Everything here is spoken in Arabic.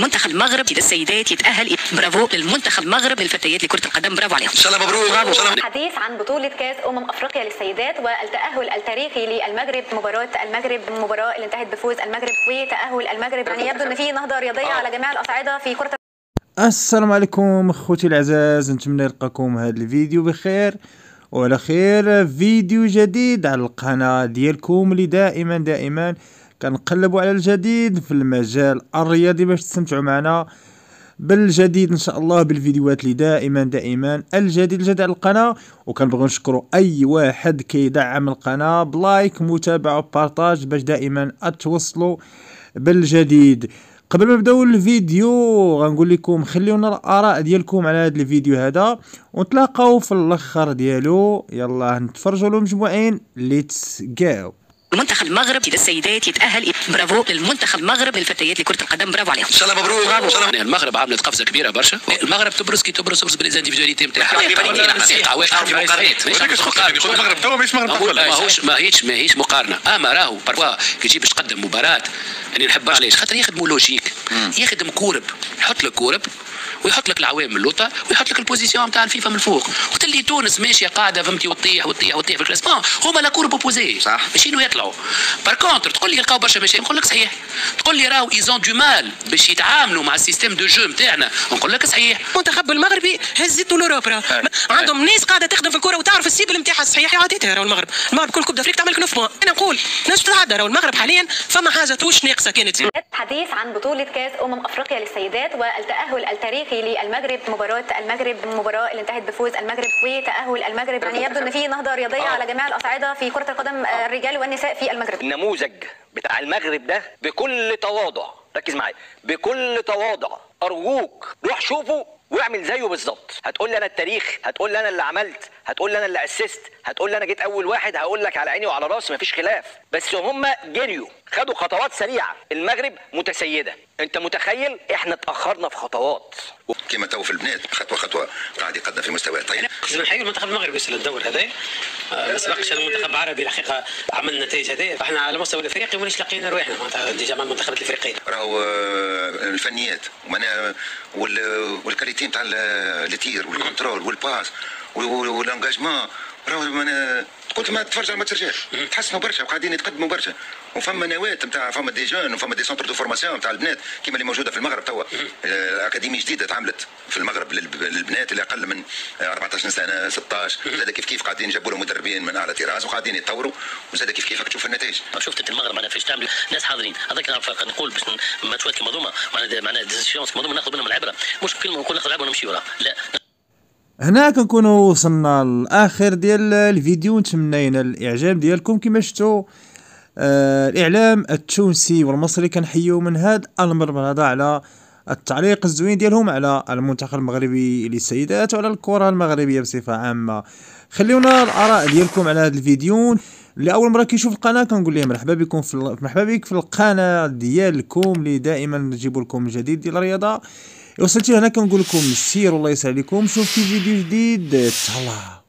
منتخب المغرب للسيدات يتأهل. برافو للمنتخب المغرب للفتيات لكرة القدم، برافو عليهم. ان شاء الله مبروك. حديث عن بطولة كأس أفريقيا للسيدات والتأهل التاريخي للمغرب. مباراة المغرب، المباراة اللي انتهت بفوز المغرب وتأهل المغرب، يعني يبدو ان في نهضة رياضية على جميع الأصعدة في كرة. السلام عليكم اخوتي العزاز، نتمنى نلقاكم هذا الفيديو بخير وعلى خير. فيديو جديد على القناة ديالكم اللي دائما كنقلبوا على الجديد في المجال الرياضي باش تستمتعوا معنا بالجديد ان شاء الله، بالفيديوهات اللي دائما الجديد على القناة. وكنبغيو نشكروا اي واحد كيدعم القناة بلايك، متابعة وبارطاج باش دائما اتوصلوا بالجديد. قبل ما نبداو الفيديو غنقول لكم خليونا الاراء ديالكم على هذا الفيديو هذا، ونتلاقاو في الاخر ديالو. يلا نتفرجوا له مجموعين. ليتس جو. منتخب المغرب للسيدات يتأهل. برافو للمنتخب المغرب للفتيات لكرة القدم، برافو عليهم. ان شاء الله مبروك. يعني المغرب عملت قفزه كبيره برشا. المغرب تبرز كي تبرز بالانزيفيدواليتي نتاعها. المغرب تو ماهيش مغرب، ماهيش مقارنه. اما راهو بروا كي تجي باش تقدم مباراه، يعني نحب علاش خاطر يخدموا لوجيك، يخدم كورب، يحط لك كورب ويحط لك العوامل اللوطه ويحط لك البوزيسيون نتاع الفيفا من الفوق. وقت اللي تونس ماشيه قاعده فهمتي وتطيح في الكلاسمون، هما لا كورب اوبوزي صح، ماشي يطلعوا. بار كونتر تقول لي لقاو برشا مشاكل، نقول لك صحيح. تقول لي راهو ايزون دو مال باش يتعاملوا مع السيستم دو جو نتاعنا، نقول لك صحيح. المنتخب المغربي هزت الاوروب، عندهم ناس قاعده تخدم في الكره وتعرف السيبل نتاعها الصحيح. عطيتها راهو المغرب كل كوب دافريك تعمل 9 بوان. انا نقول ناس تتعدى، راهو المغرب حاليا فما حاجه توش ناقصه كانت. حديث عن بطولة كأس أفريقيا للسيدات والتأهل التاريخي للمغرب. مباراة المغرب، المباراة اللي انتهت بفوز المغرب وتأهل المغرب، يعني يبدو ان في نهضة رياضية على جميع الأصعدة في كرة القدم الرجال والنساء في المغرب. النموذج بتاع المغرب ده بكل تواضع، ركز معايا، بكل تواضع ارجوك روح شوفه واعمل زيه بالظبط. هتقول لي انا التاريخ، هتقول لي انا اللي عملت، هتقول لي انا اللي اسست، هتقول لي انا جيت اول واحد، هقول لك على عيني وعلى راسي مفيش خلاف. بس هم جريوا خدوا خطوات سريعه. المغرب متسيده، انت متخيل احنا اتاخرنا في خطوات. كما تو في البنات خطوه قاعد يقدم في مستوى طيب. لازم نحيي المنتخب المغربي يوصل الدور هذا، ما سبقش المنتخب العربي الحقيقه عمل النتائج هذه. فاحنا على مستوى الافريقي مانيش لاقيين رواحنا معناتها ديجا مع المنتخبات الافريقيه. راهو الفنيات ومعناها والكاليتي نتاع التير والكنترول والباس والانجاجمون، راهو قلت ما تفرج ما ترجعش، تحسنوا برشا وقاعدين يتقدموا برشا. وفما نواه نتاع، فما دي جون وفما دي سونتر دو فورماسيون نتاع البنات كيما اللي موجوده في المغرب توا. اكاديميه جديده تعملت في المغرب للبنات اللي اقل من 14 سنه 16. زاد كيف قاعدين جابوا لهم مدربين من اعلى طراز وقاعدين يتطوروا، وزاد كيف تشوف النتائج. شفت انت المغرب معناها فاش تعمل ناس حاضرين. هذاك نعرف نقول باش ماتشات كيما هذوما معناها ديسيجنز كيما هذوما ناخذ منهم العبره، مش كلمه نقول ناخذ العبره ونمشي وراه، لا. هنا كنكونوا وصلنا للاخر ديال الفيديو، نتمنى ينال الاعجاب ديالكم. كما شفتوا الاعلام التونسي والمصري كنحيو من هذا المنبر هذا على التعليق الزوين ديالهم على المنتخب المغربي للسيدات وعلى الكره المغربيه بصفه عامه. خليونا الاراء ديالكم على هذا الفيديو. اللي اول مره كيشوف القناه كنقول ليه مرحبا بكم مرحبا بك في القناه ديالكم اللي دائما نجيبوا لكم جديد ديال الرياضه. وصلتي هنا كنقول لكم سيروا الله يسهل عليكم، شوف في فيديو جديد. تهلا.